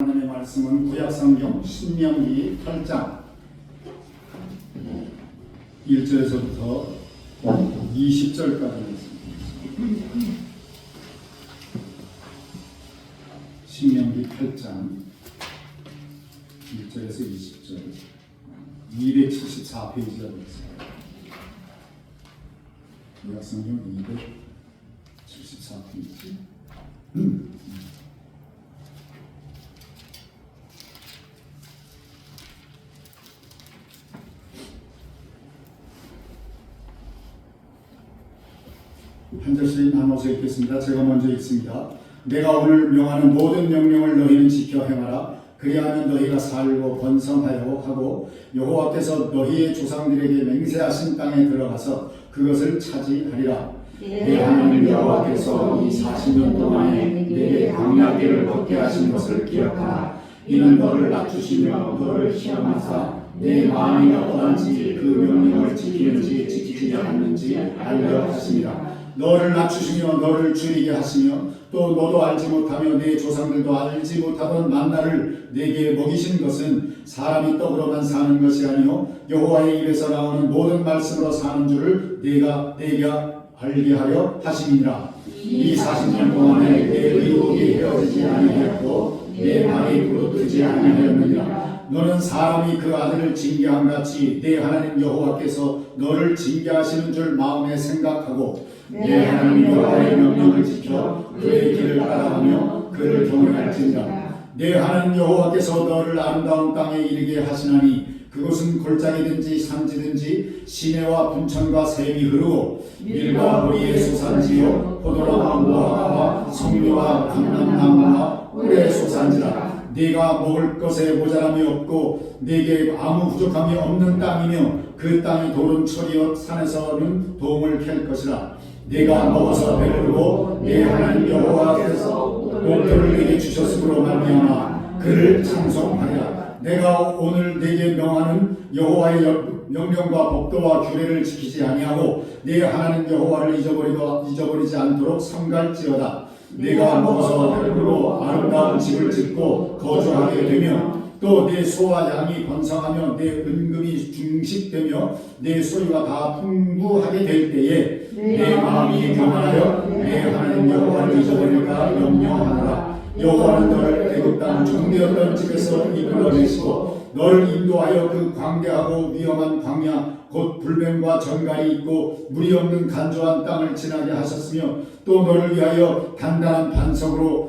하나님의 말씀은 구약성경 신명기 8장 1절에서부터 20절까지 있습니다. 신명기 8장 1절에서 20절 274페이지가 되겠습니다. 구약성경 274페이지 한 절씩 나눠서 읽겠습니다. 제가 먼저 읽습니다. 내가 오늘 명하는 모든 명령을 너희는 지켜 행하라. 그리하면 너희가 살고 번성하여 하고 여호와께서 너희의 조상들에게 맹세하신 땅에 들어가서 그것을 차지하리라. 내 하나님 여호와께서 이 40년 동안에 내게 광야길을 걷게 하신 것을 기억하라. 이는 너를 낮추시며 너를 시험하사 내 마음이 어떠한지 그 명령을 지키는지 지키지 않는지 알려 하심이라. 너를 낮추시며 너를 줄이게 하시며 또 너도 알지 못하며 내 조상들도 알지 못하던 만나를 내게 먹이신 것은 사람이 떡으로만 사는 것이 아니요 여호와의 입에서 나오는 모든 말씀으로 사는 줄을 내게 알게 하려 하심이니라. 이 40년 동안에 내 의복이 헤어지지 아니하였고 내 발이 부르뜨지 아니하였느니라. 너는 사람이 그 아들을 징계함 같이 내 하나님 여호와께서 너를 징계하시는 줄 마음에 생각하고 내 하나님 여호와의 명령을 지켜 그의 길을 따라가며 그를 경외할지니라. 내 하나님 여호와께서 너를 아름다운 땅에 이르게 하시나니 그곳은 골짜기든지 산지든지 시내와 분천과 샘이 흐르고 밀과 보리의 소산지요 포도나무와 무화과와 성묘와 감람나무와 꿀의 소산지라. 네가 먹을 것에 모자람이 없고 네게 아무 부족함이 없는 땅이며 그 땅이 돌은 철이요 산에서는 동을 캘 것이라. 네가 먹어서 배부르고 내 하나님 여호와께서 목표를 내게 주셨으므로 말미암아 그를 찬송하리라. 내가 오늘 네게 명하는 여호와의 명령과 법도와 규례를 지키지 아니하고 내 하나님 여호와를 잊어버리지 않도록 삼갈지어다. 네가 먹어서 배부르고 아름다운 집을 짓고 거주하게 되며 또 내 소와 양이 번성하며 내 은금이 중식되며 내 소유가 다 풍부하게 될 때에 내 마음이 교만하여 내 하나님 여호와를 잊어버릴까 염려하노라. 여호와는 너를 애굽 땅 종되었던 집에서 이끌어내시고 너를 인도하여 그 광대하고 위험한 광야 곧 불뱀과 전갈이 있고 물이 없는 간조한 땅을 지나게 하셨으며 또 너를 위하여 단단한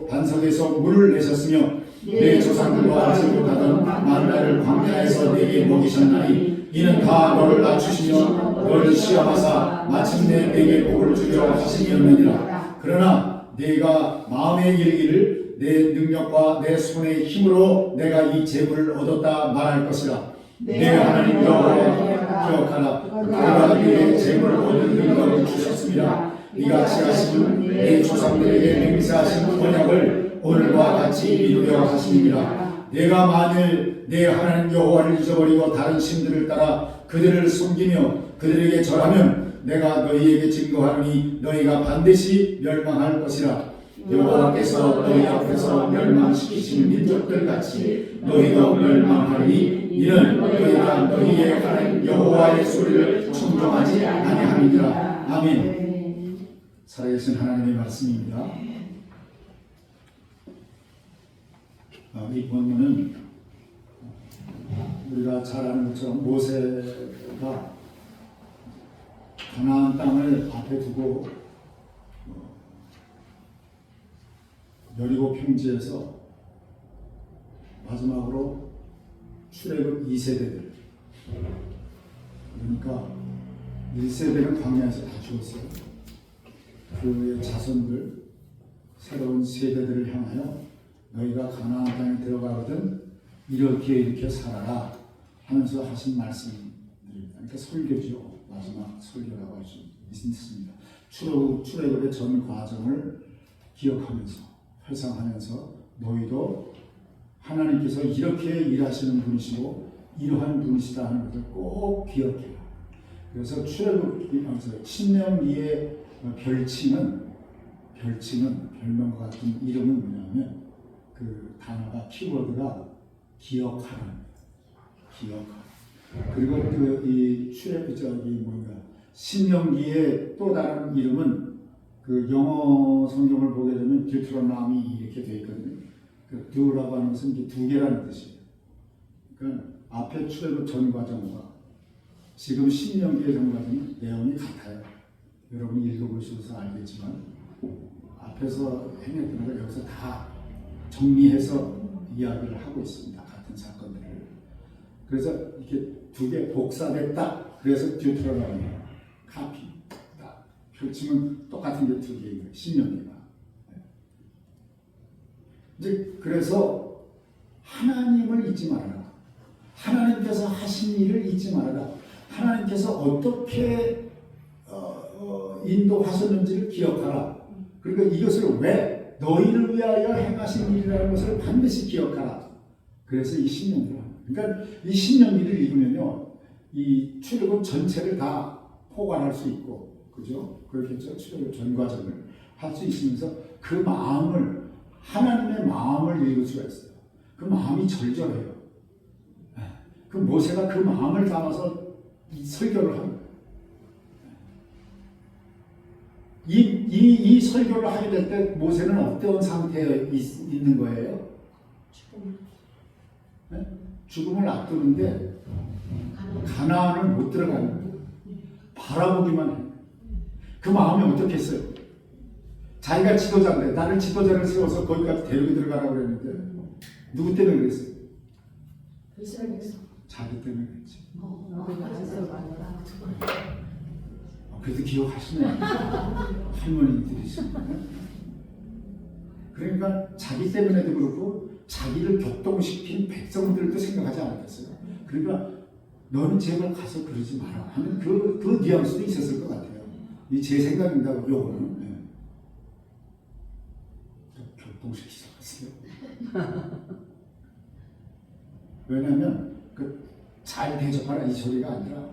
반석에서 물을 내셨으며 내 조상들도 알지 못하던 만나를 광야에서 내게 먹이셨나니 이는 다 너를 낮추시며 너를 시험하사 마침내 내게 복을 주려 하심이었느니라. 그러나 네가 마음에 이르기를 내 능력과 내 손의 힘으로 내가 이 재물을 얻었다 말할 것이라. 내 하나님 여호와 기억하라. 그가 네게 재물을 얻는 능력을 주셨습니다. 이같이 하시면 내 조상들에게 맹세하신 언약을 오늘과 같이 이루려 하시니라. 내가 만일 내 하나님 여호와를 잊어버리고 다른 신들을 따라 그들을 섬기며 그들에게 절하면 내가 너희에게 증거하노니 너희가 반드시 멸망할 것이라. 여호와께서 너희 앞에서 멸망시키신 민족들 같이 너희도 멸망하리니 이는 너희가 너희의 하나님 여호와의 소리를 청종하지 아니함이니라. 아멘. 살아계신 하나님의 말씀입니다. 이 본문은 우리가 잘 아는 것처럼 모세가 가나안 땅을 앞에 두고 여리고 평지에서 마지막으로 출애굽 2세대들 그러니까 1세대는 광야에서 다 죽었어요. 그의 자손들 새로운 세대들을 향하여 너희가 가나안 땅에 들어가거든 이렇게 살아라 하면서 하신 말씀들입니다. 그러니까 설교죠. 마지막 설교라고 할 수 있습니다. 출애굽의 전 과정을 기억하면서 회상하면서 너희도 하나님께서 이렇게 일하시는 분이시고 이러한 분이시다 하는 것을 꼭 기억해라. 그래서 신명기의 별명과 같은 이름은 뭐냐면 그 단어가 키워드가 기억하라는 기억하라. 그리고 그 이 출애굽 저기 뭔가 신명기의 또 다른 이름은 그 영어 성경을 보게 되면 듀트로노미 이렇게 되어 있거든요. 그 do라고 하는 것은 이게 두 개라는 뜻이에요. 그러니까 앞에 출애굽 전 과정과 지금 신명기의 전 과정은 내용이 같아요. 여러분이 읽어보셔서 알겠지만 앞에서 행했던 걸 여기서 다 정리해서 이야기를 하고 있습니다. 같은 사건들을. 그래서 이렇게 두 개 복사됐다. 그래서 듀트로노미 카피 딱 펼치면 똑같은 게 두 개인 거예요. 신명기가. 이제 그래서 하나님을 잊지 말아라. 하나님께서 하신 일을 잊지 말아라. 하나님께서 어떻게 인도하셨는지를 기억하라. 그러니까 이것을 왜 너희를 위하여 행하신 일이라는 것을 반드시 기억하라. 그래서 이 신명기를 합니다. 그러니까 이 신명기를 읽으면요, 이 출애굽 전체를 다 포괄할 수 있고, 그죠? 그렇겠죠? 출애굽 전 과정을 할 수 있으면서 그 마음을 하나님의 마음을 읽을 수가 있어요. 그 마음이 절절해요. 그 모세가 그 마음을 담아서 이 설교를 합니다. 이 설교를 하게 될 때 모세는 어떤 상태에 있는 거예요? 죽음을 앞두는데 가나안을 못 들어가는 거예요. 바라보기만 해요. 그 마음이 어떻겠어요? 자기가 지도자인데 나를 지도자를 세워서 거기까지 데리고 들어가라고 그랬는데 누구 때문에 그랬어요? 자기 때문에 그랬지. 그래도 기억하시네. 할머니들이시네. 그러니까 자기 때문에도 그렇고 자기를 격동시킨 백성들도 생각하지 않았겠어요. 그러니까 너는 제발 가서 그러지 마라 하는 그 뉘앙스도 있었을 것 같아요. 이 제 생각입니다. 요거는. 네. 격동시키지 않았어요. 왜냐하면 잘 대접하라 이 소리가 아니라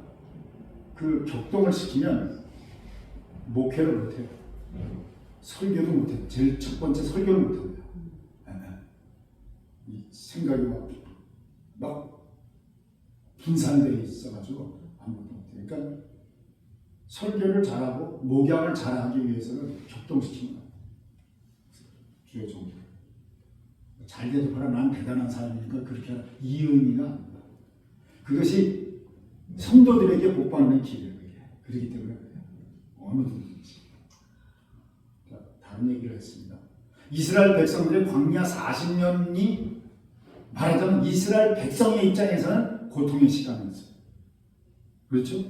그 격동을 시키면 목회를 못해요. 설교도 못해요. 제일 첫 번째 설교를 못합니다. 이 생각이 막 분산되어 있어가지고 아무것도 못해요. 그러니까 설교를 잘하고 목양을 잘하기 위해서는 격동시키는 거예요. 주의 종들. 잘 대접하라 난 대단한 사람이니까 그렇게 하라. 이 의미가 아닙니다. 그것이 성도들에게 복받는 길이에요. 그렇기 때문에 그래요. 어느 누구든지. 다른 얘기를 했습니다. 이스라엘 백성들의 광야 40년이 말하자면 이스라엘 백성의 입장에서는 고통의 시간이었어요. 그렇죠?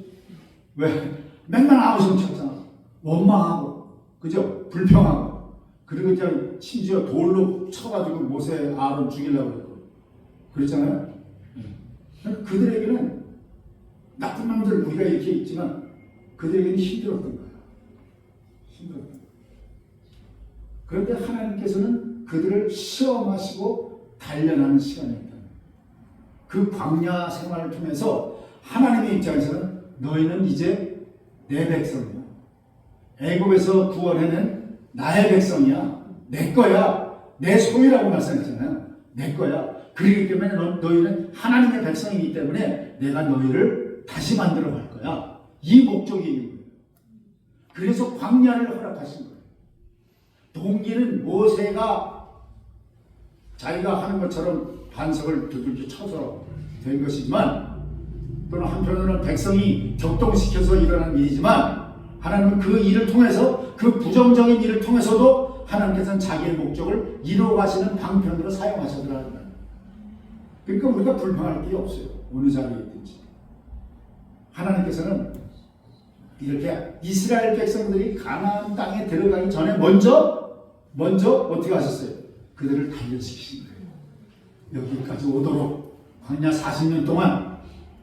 왜? 맨날 아우성 쳤잖아. 원망하고, 그죠? 불평하고. 그리고 이제 심지어 돌로 쳐가지고 모세 아론 죽이려고 그랬고. 그랬잖아요? 그들에게는 나쁜 놈들 우리가 이렇게 있지만 그들에게는 힘들었던 거야. 힘들었던 거야. 그런데 하나님께서는 그들을 시험하시고 단련하는 시간이었다. 그 광야 생활을 통해서 하나님의 입장에서는 너희는 이제 내 백성이야. 애굽에서 구원해낸 나의 백성이야. 내 거야. 내 소유라고 말씀했잖아요. 내 거야. 그렇기 때문에 너희는 하나님의 백성이기 때문에 내가 너희를 다시 만들어 갈 거야. 이 목적이 있는 거예요. 그래서 광야를 허락하신 거예요. 동기는 모세가 자기가 하는 것처럼 반석을 두들겨 쳐서 된 것이지만 또는 한편으로는 백성이 격동시켜서 일어난 일이지만 하나님은 그 일을 통해서 그 부정적인 일을 통해서도 하나님께서는 자기의 목적을 이루어 가시는 방편으로 사용하시더라는 거예요. 그러니까 우리가 불평할 게 없어요. 어느 자리에 있든지. 하나님께서는 이렇게 이스라엘 백성들이 가나안 땅에 들어가기 전에 먼저 어떻게 하셨어요? 그들을 단련시키신 거예요. 여기까지 오도록 광야 40년 동안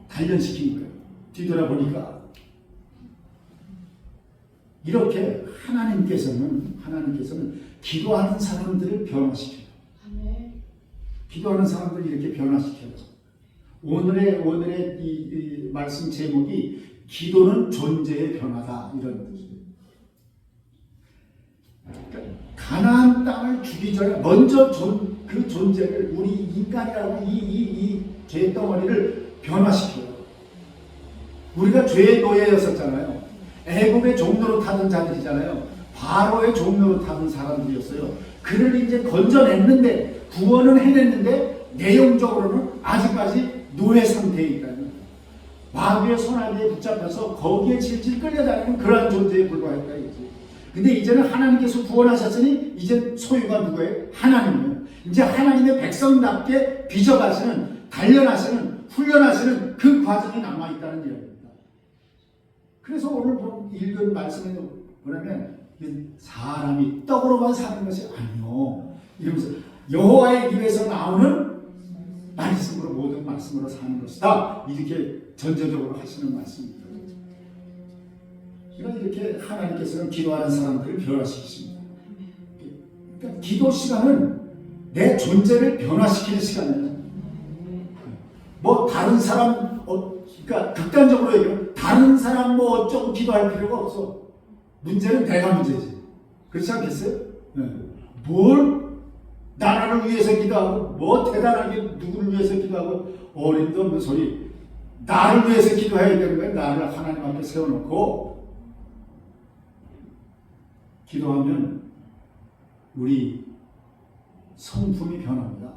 단련시킨 거예요. 뒤돌아보니까 이렇게 하나님께서는 기도하는 사람들을 변화시켜요. 기도하는 사람들을 이렇게 변화시켜요. 오늘의 이 말씀 제목이 기도는 존재의 변화다 이런 뜻이에요. 가나안 땅을 주기 전에 먼저 그 존재를 우리 인간이라고 이 죄 덩어리를 변화시켜요. 우리가 죄의 노예였었잖아요. 애굽의 종로로 타던 자들이잖아요. 바로의 종로로 타던 사람들이었어요. 그를 이제 건져냈는데 구원은 해냈는데 내용적으로는 아직까지 노예 상태에 있다는 마귀의 손아귀에 붙잡혀서 거기에 질질 끌려다니는 그러한 존재에 불과했다 이거지. 근데 이제는 하나님께서 구원하셨으니 이제 소유가 누구예요? 하나님이에요. 이제 하나님의 백성답게 빚어가시는 단련하시는 훈련하시는 그 과정이 남아있다는 이야기입니다. 그래서 오늘 읽은 말씀에 뭐냐면 사람이 떡으로만 사는 것이 아니요 이러면서 여호와의 입에서 나오는 말씀으로 모든 말씀으로 사는 것이다 이렇게 전제적으로 하시는 말씀입니다. 그러니까 이렇게 하나님께서는 기도하는 사람들을 변화시키십니다. 그러니까 기도 시간은 내 존재를 변화시키는 시간이에요. 뭐 다른 사람 그러니까 극단적으로 얘기하면 다른 사람 뭐 어쩌고 기도할 필요가 없어. 문제는 내가 문제지. 그렇지 않겠어요? 네. 뭘 나라를 위해서 기도하고 뭐 대단하게 누구를 위해서 기도하고 어림도 없는 소리. 나를 위해서 기도해야 되는 거예요. 나를 하나님 앞에 세워놓고 기도하면 우리 성품이 변합니다.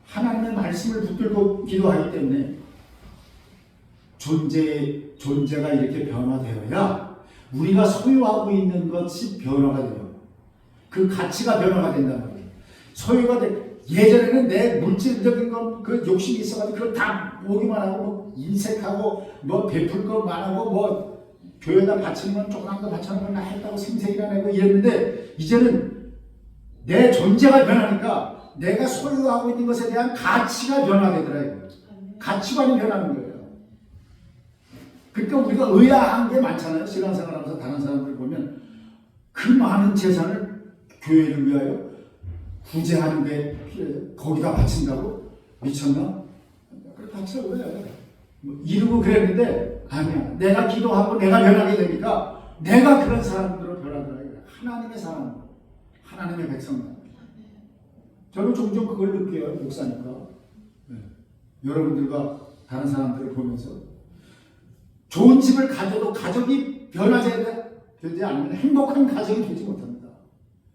하나님의 말씀을 붙들고 기도하기 때문에 존재가 이렇게 변화되어야 우리가 소유하고 있는 것이 변화가 돼요. 그 가치가 변화가 된다는 거예요. 소유가 돼. 예전에는 내 물질적인 것, 그 욕심이 있어가지고 그걸 다 모기만 하고 뭐 인색하고 뭐 베풀 것만 하고 뭐 교회에다 바치는 건 조그만 거 바치는 건 나 했다고 생색이나 내고 이랬는데 이제는 내 존재가 변하니까 내가 소유하고 있는 것에 대한 가치가 변화되더라고요. 가치관이 변하는 거예요. 그러니까 우리가 의아한 게 많잖아요. 신앙생활하면서 다른 사람들 보면 그 많은 재산을 교회를 위하여 구제하는데 필요해요. 거기다 바친다고? 미쳤나? 그래 바쳐 왜? 뭐 이러고 그랬는데 아니야. 내가 기도하고 내가 변하게 되니까 내가 그런 사람들로 변하더라고요. 하나님의 사람, 하나님의 백성들. 저는 종종 그걸 느껴요. 목사니까. 네. 여러분들과 다른 사람들을 보면서 좋은 집을 가져도 가족이 변화되지 않으면 행복한 가정이 되지 못합니다.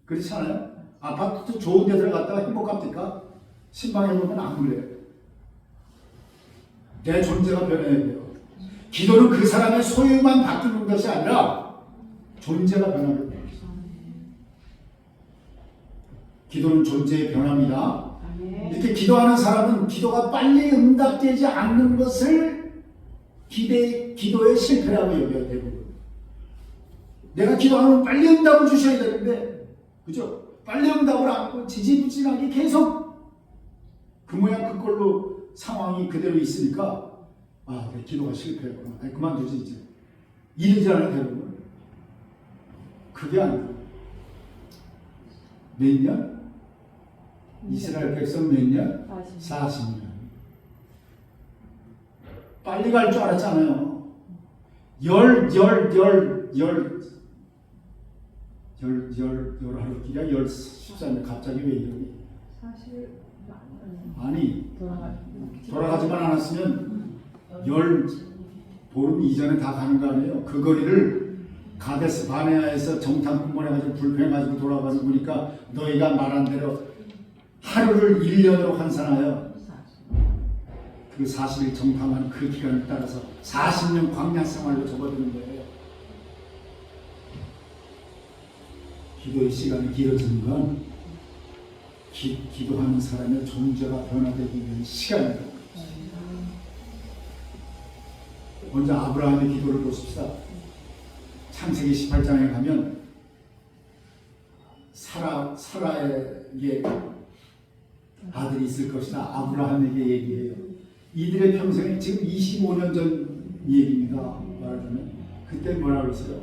그렇지 않아요? 아파트 좋은 데 들어갔다가 행복합니까? 신방해보면 안 그래요. 내 존재가 변해야 돼요. 기도는 그 사람의 소유만 바꾸는 것이 아니라 존재가 변하게 돼요. 기도는 존재의 변화입니다. 이렇게 기도하는 사람은 기도가 빨리 응답되지 않는 것을 기도의 실패라고 여겨야 되고, 내가 기도하면 빨리 응답을 주셔야 되는데, 그죠? 빨리 응답을 안고 지지부진하게 계속 그 모양 그 꼴로 상황이 그대로 있으니까 내 기도가 실패했구나. 그만두지 이제. 이러잖아요, 대부분. 그게 아니고 몇 년? 이스라엘 백성 몇 년? 40년. 빨리 갈 줄 알았잖아요. 열하루길이야? 13년. 갑자기 왜 이러니? 사실 아니, 돌아가지만 않았으면 보름 이전에 다 가는 거 아니에요? 그 거리를 가데스 바네아에서 정탐꾼 보내가지고 불평해가지고 돌아가서 보니까 너희가 말한 대로 하루를 1년으로 환산하여 그 40일 정탐하는 그 기간에 따라서 40년 광야 생활로 접어드는 거예요. 기도의 시간이 길어지는 건 기도하는 사람의 존재가 변화되기 위한 시간입니다. 먼저 아브라함의 기도를 보십시다. 창세기 18장에 가면 사라에게 아들이 있을 것이다. 아브라함에게 얘기해요. 이들의 평생에 지금 25년 전 얘기입니다. 말하자면 그때 뭐라고 했어요?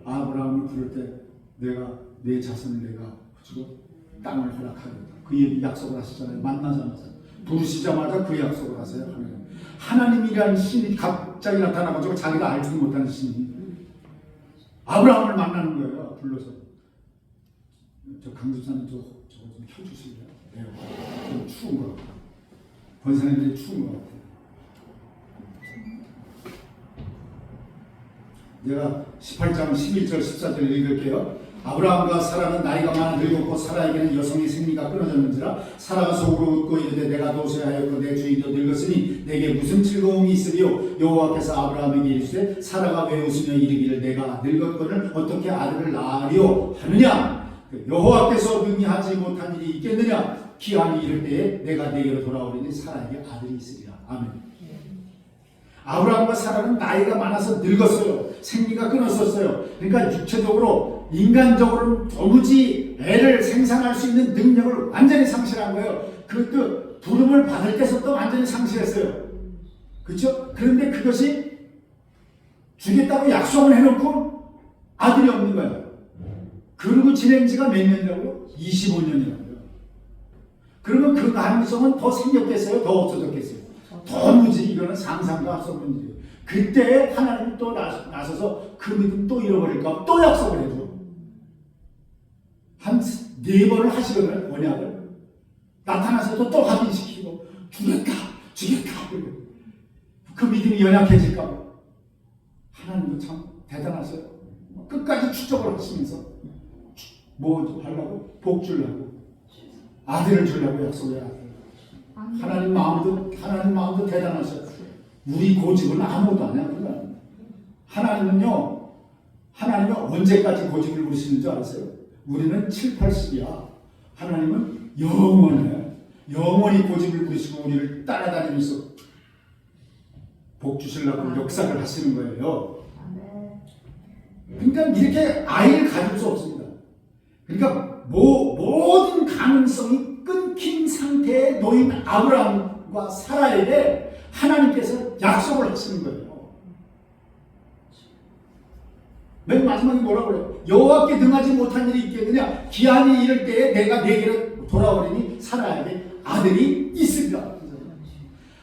아브라함을 부를 때 내가 내 자손을 내가 주고 땅을 허락하겠다. 그 얘기 약속을 하시잖아요. 만나자마자 부르시자마자 그 약속을 하세요. 하나님이라는 신이 갑자기 나타나가지고 자기가 알지도 못하는 신이 아브라함을 만나는 거예요. 불러서. 저 강주사님 저거 좀 켜주실래요? 네. 좀 추운 거 같아요. 권사님들이 추운 거 같아요. 내가 18장 11절 14절 읽을게요. 아브라함과 사라는 나이가 많아 늙었고 사라에게는 여성의 생리가 끊어졌는지라 사라가 속으로 웃고 이르되 내가 도쇠하였고 내 주인도 늙었으니 내게 무슨 즐거움이 있으리요. 여호와께서 아브라함에게 이르시되 사라가 왜 웃으며 이르기를 내가 늙었거늘 어떻게 아들을 낳으려 하느냐. 여호와께서 능히 하지 못한 일이 있겠느냐. 기한이 이를 때에 내가 내게로 돌아오리니 사라에게 아들이 있으리라. 아멘. 아브라함과 사라는 나이가 많아서 늙었어요. 생리가 끊었었어요. 그러니까 육체적으로 인간적으로는 도무지 애를 생산할 수 있는 능력을 완전히 상실한 거예요. 그것도 부름을 받을 때서부터 완전히 상실했어요. 그렇죠? 그런데 그것이 주겠다고 약속을 해놓고 아들이 없는 거예요. 그리고 지낸 지가 몇 년이라고요? 25년이라고요. 그러면 그 가능성은 더 생겼겠어요? 더 없어졌겠어요? 도무지 이거는 상상도 할 수 없는 일이에요. 그때 하나님이 또 나서서 그 믿음 또 잃어버릴까 또 약속을 해줘. 한 4번을 하시거든요. 언약을. 나타나서도 또 확인시키고 주겠다. 그 믿음이 연약해질까. 하나님도 참 대단하세요. 끝까지 축적을 하시면서 뭐 하려고? 복 주려고. 아들을 주려고 약속해요. 하나님 마음도 대단하셔요. 우리 고집은 아무것도 아니야. 하나님은요, 하나님은 언제까지 고집을 부리시는 줄 아세요? 우리는 7, 80이야. 하나님은 영원해. 영원히 고집을 부리시고 우리를 따라다니면서 복 주시려고 역사를 하시는 거예요. 그러니까 이렇게 아이를 가질 수 없습니다. 그러니까 모든 가능성이 끊긴 상태에 놓인 아브라함과 사라에게 하나님께서 약속을 하시는 거예요. 맨 마지막에 뭐라고 그래요? 여호와께 능하지 못한 일이 있겠느냐? 기한이 이를 때에 내가 내게로 돌아오리니 사라에게 아들이 있으리라.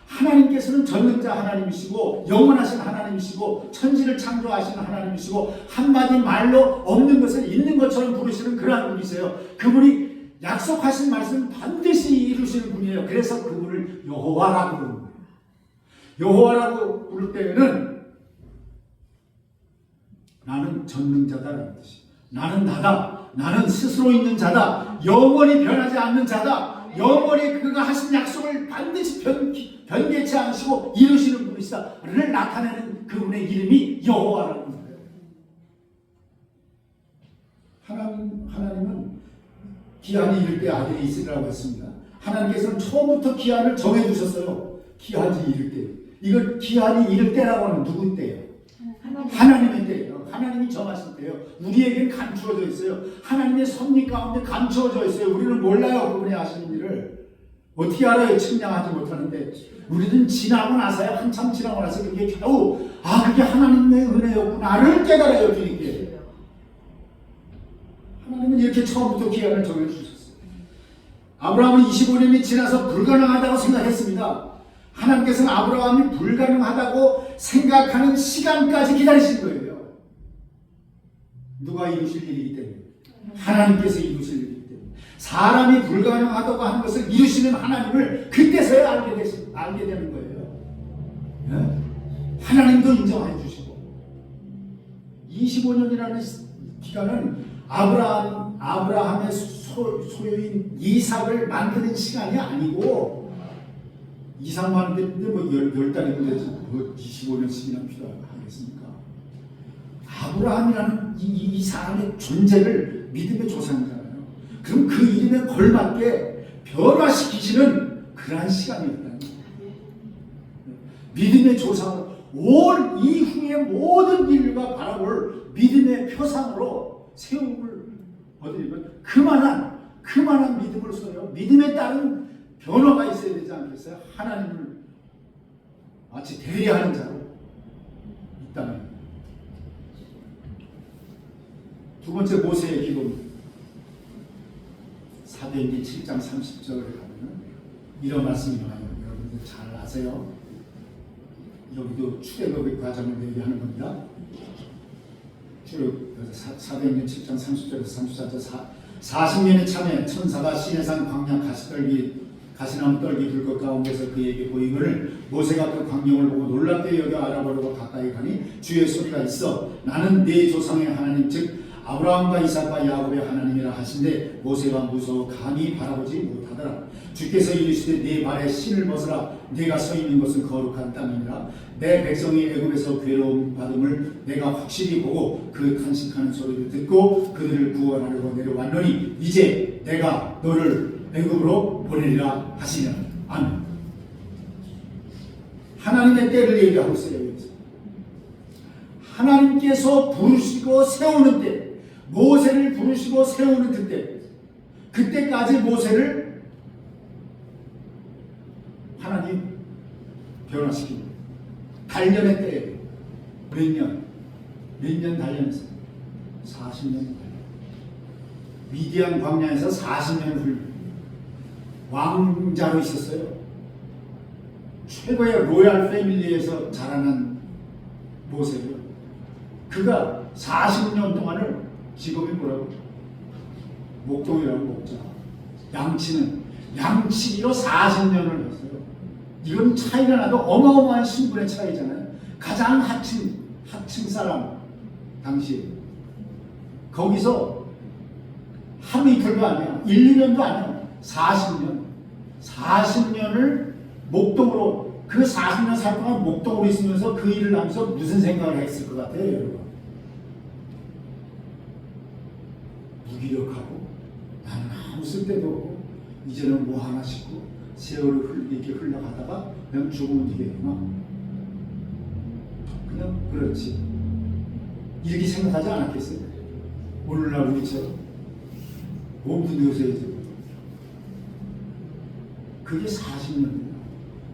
하나님께서는 전능자 하나님이시고 영원하신 하나님이시고 천지를 창조하시는 하나님이시고 한마디 말로 없는 것을 있는 것처럼 부르시는 그러한 분이세요. 그분이 약속하신 말씀 반드시 이루시는 분이에요. 그래서 그분을 여호와라고 부르는 거예요. 여호와라고 부를 때에는 나는 전능자다라는 뜻이. 나는 나다. 나는 스스로 있는 자다. 영원히 변하지 않는 자다. 영원히 그가 하신 약속을 반드시 변개치 않으시고 이루시는 분이시다를 나타내는 그분의 이름이 여호와라는 거예요. 하나님은 기한이 이를 때 아들이 있으리라고 했습니다. 하나님께서는 처음부터 기한을 정해주셨어요. 기한이 이를 때. 이걸 기한이 이를 때라고 하는 누구 때예요? 하나님의 때예요. 하나님이 정하신 때예요. 우리에겐 감추어져 있어요. 하나님의 섭리 가운데 감추어져 있어요. 우리는 몰라요. 그분이 하시는 일을. 어떻게 알아요? 측량하지 못하는데. 우리는 지나고 나서야 한참 지나고 나서 그게 겨우 그게 하나님의 은혜였구나를 깨달아요. 이게. 하나님은 이렇게 처음부터 기한을 정해주셨어요. 아브라함은 25년이 지나서 불가능하다고 생각했습니다. 하나님께서는 아브라함이 불가능하다고 생각하는 시간까지 기다리신 거예요. 누가 이루실 일이기 때문에. 하나님께서 이루실 일이기 때문에. 사람이 불가능하다고 하는 것을 이루시는 하나님을 그때서야 알게 되는 거예요. 네? 하나님도 인정해 주시고. 25년이라는 기간은 아브라함의 소유인 이삭을 만드는 시간이 아니고 이삭 만드는데 뭐 10달이면 뭐 25년씩이나 필요하겠습니까? 아브라함이라는 이 사람의 존재를 믿음의 조상이잖아요. 그럼 그 이름에 걸맞게 변화시키시는 그러한 시간이었다는 거예요. 믿음의 조상으로 온 이후의 모든 인류가 바라볼 믿음의 표상으로 세움을 얻으려면 그만한 믿음을 써요. 믿음에 따른 변화가 있어야 되지 않겠어요? 하나님을 마치 대리하는 자로 있다면. 두 번째 모세의 기도입니다. 사도행전 7장 30절에 가면 이런 말씀이 나와요. 여러분들 잘 아세요? 여기도 출애굽의 과정을 얘기하는 겁니다. 쭉 사도행전 7장 30절에서 34절 40년의 참에 천사가 시내산 광야 가시나무 떨기 불꽃 가운데서 그에게 보이거늘 모세가 그 광경을 보고 놀랍게 여겨 알아보려고 가까이 가니 주의 소리가 있어 나는 네 조상의 하나님 즉 아브라함과 이삭과 야곱의 하나님이라 하신데 모세가 무서워 감히 바라보지 못하더라. 주께서 이르시되 네 발에 신을 벗으라. 네가 서 있는 것은 거룩한 땅이니라. 내 백성이 애굽에서 괴로움 받음을 내가 확실히 보고 그 간식하는 소리를 듣고 그들을 구원하려고 내려왔노니 이제 내가 너를 애굽으로 보내리라 하시니라. 아멘. 하나님의 때를 얘기하고 있어요. 여기서 하나님께서 부르시고 세우는 때, 모세를 부르시고 세우는 그때까지 모세를 하나님 변화시킵니다. 단련의 때에 몇 년 단련했어요? 40년 단련. 미디안 광야에서 40년을 훈련. 왕자로 있었어요. 최고의 로얄 패밀리에서 자라난 모세고요. 그가 40년 동안을 직업이 뭐라고? 목동이라고 목자. 양치기로 40년을 했어요. 이건 차이가 나도 어마어마한 신분의 차이잖아요. 가장 하층 사람 당시에 거기서 하루 이틀도 아니야. 1, 2년도 아니야. 40년을 목동으로 그 40년 살 동안 목동으로 있으면서 그 일을 하면서 무슨 생각을 했을 것 같아요, 여러분? 무기력하고 나는 아무 쓸데도 없고 이제는 뭐 하나 싶고 세월을 이렇게 흘러가다가 그냥 죽으면 되겠구나. 그냥 그렇지. 이렇게 생각하지 않았겠어요? 오늘날 우리처럼 몸도 뇌세해지고 그게 40년이에요.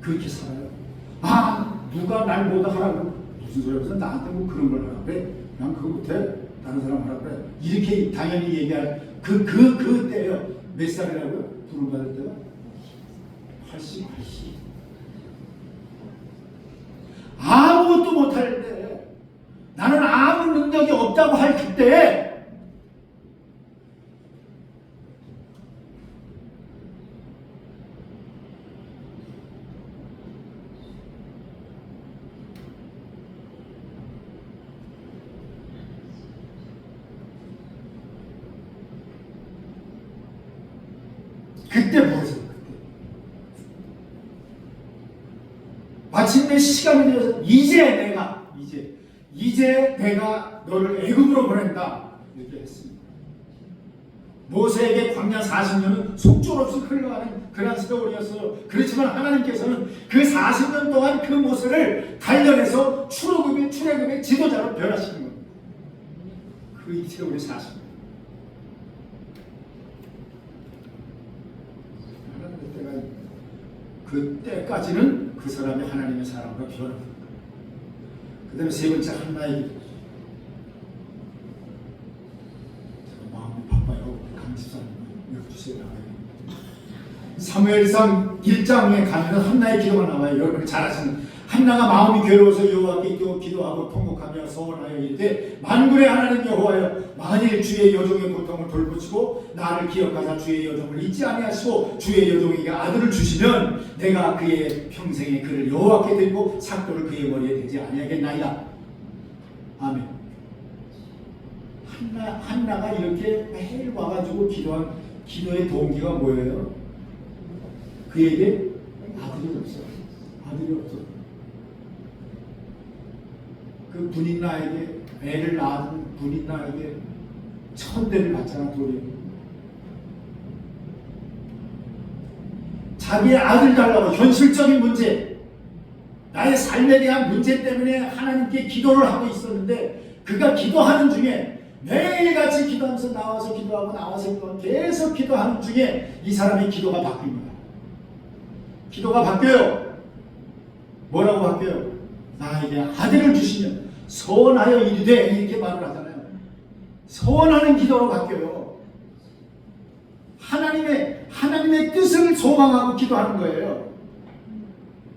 그렇게 살아요. 누가 날 뭐다 하라고 무슨 소리 하면서 나한테 뭐 그런 걸 하라 그래. 난 그거 못해. 다른 사람 하라 그래. 이렇게 당연히 얘기할 그 때요. 몇 살이라고요? 부름받을 때가? 80. 아무것도 못할 때, 나는 아무 능력이 없다고 할 그때, 그때 모르세요. 마침내 시간이 되어서 이제 내가 너를 애굽으로 보낸다 이렇게 했습니다. 모세에게 광야 40년은 속절없이 흘러가는 그런 세월이었어요. 그렇지만 하나님께서는 그 40년 동안 그 모세를 단련해서 출애굽의 지도자로 변화시킨 겁니다. 그 세월이 40년. 그때까지는 그 사람이 하나님의 사람으로 변합니다. 그 다음에 세 번째 한나의 기도. 제가 마음이 바빠요. 강집사님 읽어주세요. 사무엘상 1장에 가면 한나의 기도가 나와요. 여러분이 잘 아시는 한나가 마음이 괴로워서 여호와께 기도하고 통곡하며 서원하여 이르되 만군의 하나님 여호와여 만일 주의 여종의 고통을 돌보시고 나를 기억하사 주의 여종을 잊지 아니하시고 주의 여종에게 아들을 주시면 내가 그의 평생에 그를 여호와께 드리고 삭도를 그의 머리에 대지 아니하겠나이다. 아멘. 한나가 이렇게 매일 와가지고 기도한 기도의 동기가 뭐예요? 그에게 아들이 없어. 그 분인나에게 애를 낳은 분인나에게 천대를 받잖아. 도리. 자기의 아들 달라고 현실적인 문제, 나의 삶에 대한 문제 때문에 하나님께 기도를 하고 있었는데 그가 기도하는 중에 매일같이 기도하면서 나와서 기도하고 계속 기도하는 중에 이 사람의 기도가 바뀝니다. 기도가 바뀌어요. 뭐라고 바뀌어요? 나에게 아들을 주시면 서원하여 이르되 이렇게 말을 하잖아요. 서원하는 기도로 바뀌어요. 하나님의 뜻을 소망하고 기도하는 거예요.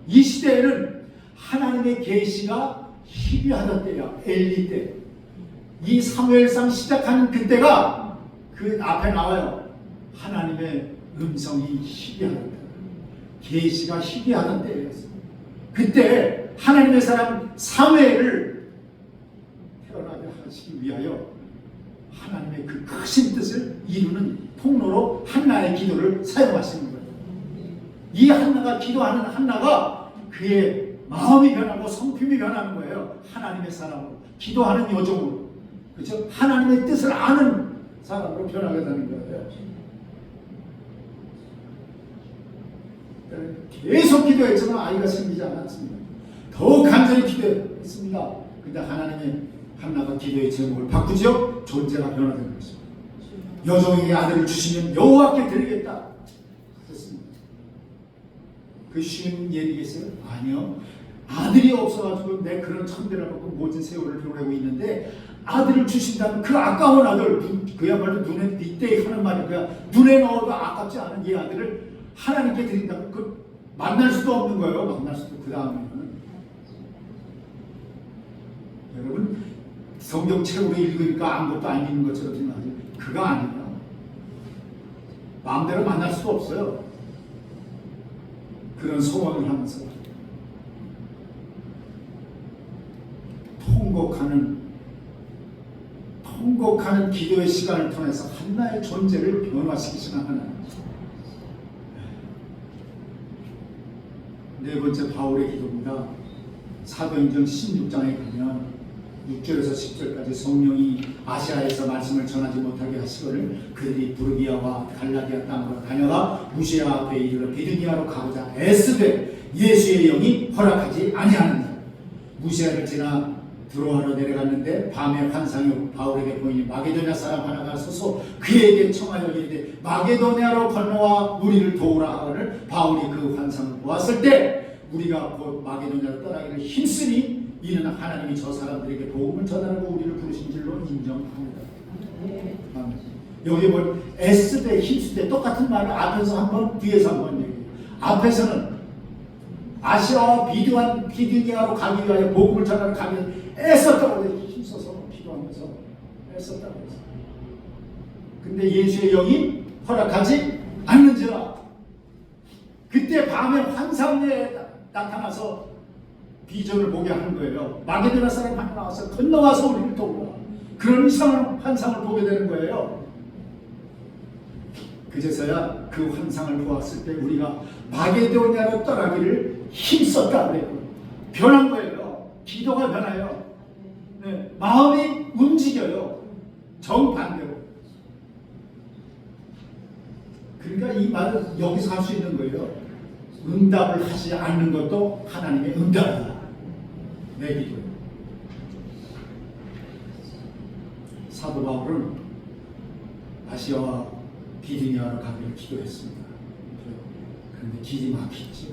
이 시대에는 하나님의 계시가 희귀하던 때야. 엘리 때. 이 사무엘상 시작하는 그때가 그 앞에 나와요. 하나님의 음성이 희귀하던 때, 계시가 희귀하던 때였어요. 그때 하나님의 사람 사무엘을 태어나게 하시기 위하여 하나님의 그 크신 뜻을 이루는 통로로 한나의 기도를 사용하시는 거예요. 이 한나가 기도하는 한나가 그의 마음이 변하고 성품이 변하는 거예요. 하나님의 사람으로, 기도하는 여종으로, 그렇죠? 하나님의 뜻을 아는 사람으로 변하게 되는 거예요. 계속 기도했지만 아이가 생기지 않았습니다. 더 간절히 기도했습니다. 근데 하나님의 한나가 기도의 제목을 바꾸죠. 존재가 변화되는 것입니다. 여종에게 아들을 주시면 여호와께 드리겠다 그랬습니다. 그 쉬운 얘기겠어요? 아니요. 아들이 없어가지고 내 그런 천대를 먹고 모진 세월을 보내고 있는데 아들을 주신다면 그 아까운 아들, 그야말로 눈에 밑대에 하는 말이야. 눈에 넣어도 아깝지 않은 이 아들을 하나님께 드린다면 그 만날 수도 없는 거예요. 만날 수도 그 다음에는. 여러분 성경 책으로 읽으니까 아무것도 안 읽는 것처럼 생각하지. 그거 아니에요. 마음대로 만날 수도 없어요. 그런 소원을 하면서 통곡하는 기도의 시간을 통해서 한나의 존재를 변화시키시는 하나님. 네 번째 바울의 기도입니다. 사도행전 16장에 가면 6절에서 10절까지 성령이 아시아에서 말씀을 전하지 못하게 하시거늘 그들이 부르기아와 갈라디아 땅으로 다녀가 무시아 앞에 이르러 비두니아로 가고자 애쓰되 예수의 영이 허락하지 아니하느니라. 무시아를 지나 드로아로 내려갔는데 밤에 환상이 바울에게 보이니 마게도냐 사람 하나가 서서 그에게 청하여 이르되 마게도냐로 건너와 우리를 도우라 하거늘 바울이 그 환상을 보았을 때 우리가 곧 마게도냐로 떠나기를 힘쓰니 이는 하나님이 저 사람들에게 복음을 전하라고 우리를 부르신 줄로 인정합니다. 여기 뭐 애쓰되 힘쓰되 똑같은 말을 앞에서 한번 뒤에서 한번 얘기해요. 앞에서는 아시아와 비두니아로 가기 위하여 복음을 전하러 가면 애썼다고 해서 힘써서 기도하면서 애썼다고 해서. 근데 예수의 영이 허락하지 않는지라. 그때 밤에 환상에 나타나서 비전을 보게 하는 거예요. 마게도나 사람 하나 나와서 건너와서 우리를 도우라. 그런 이상한 환상을 보게 되는 거예요. 그제서야 그 환상을 보았을 때 우리가 마게도냐로 떠나기를 힘썼다 그래요. 변한 거예요. 기도가 변해요. 네, 마음이 움직여요. 정반대로. 그러니까 이 말은 여기서 할 수 있는 거예요. 응답을 하지 않는 것도 하나님의 응답이다. 내 기도에. 사도 바울은 아시아와 비두니아로 가기를 기도했습니다. 그런데 길이 막혔죠.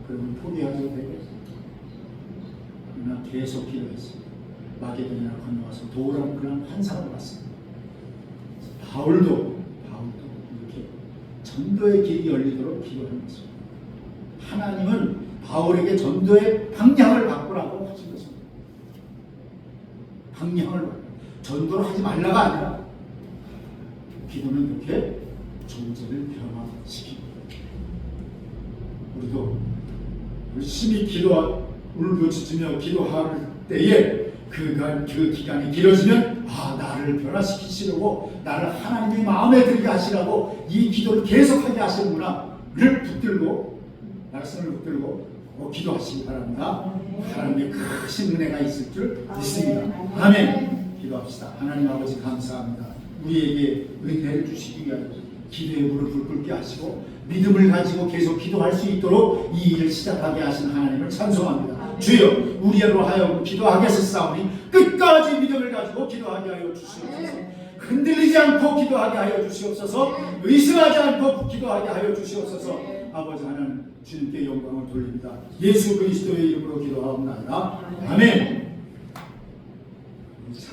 그러면 포기하죠. 그러나 계속 기도했습니다. 마게도냐로 건너와서 도우라는 그런 환상을 봤습니다. 바울도 이렇게 전도의 길이 열리도록 기도하는 것입니다. 하나님은 바울에게 전도의 방향을 바꾸라고 하신 것입니다. 방향을 전도를 하지 말라가 아니라 기도는 이렇게 존재를 변화시킵니다. 우리도 열심히 울부짖으며 기도할 때에 그 기간이 길어지면 나를 변화시키시려고 나를 하나님의 마음에 들게 하시라고 이 기도를 계속하게 하시는구나를 붙들고 말씀을 붙들고 기도하시기 바랍니다. 하나님의 크신 은혜가 있을 줄 믿습니다. 아멘. 기도합시다. 하나님 아버지 감사합니다. 우리에게 은혜를 주시기 위하여 기도의 무릎을 꿇게 하시고 믿음을 가지고 계속 기도할 수 있도록 이 일을 시작하게 하신 하나님을 찬송합니다. 주여 우리로 하여금 기도하게 하셨사오니 끝까지 믿음을 가지고 기도하게 하여 주시옵소서. 흔들리지 않고 기도하게 하여 주시옵소서. 의심하지 않고 기도하게 하여 주시옵소서. 아버지 하나님 주님께 영광을 돌립니다. 예수 그리스도의 이름으로 기도하옵나이다. 아멘.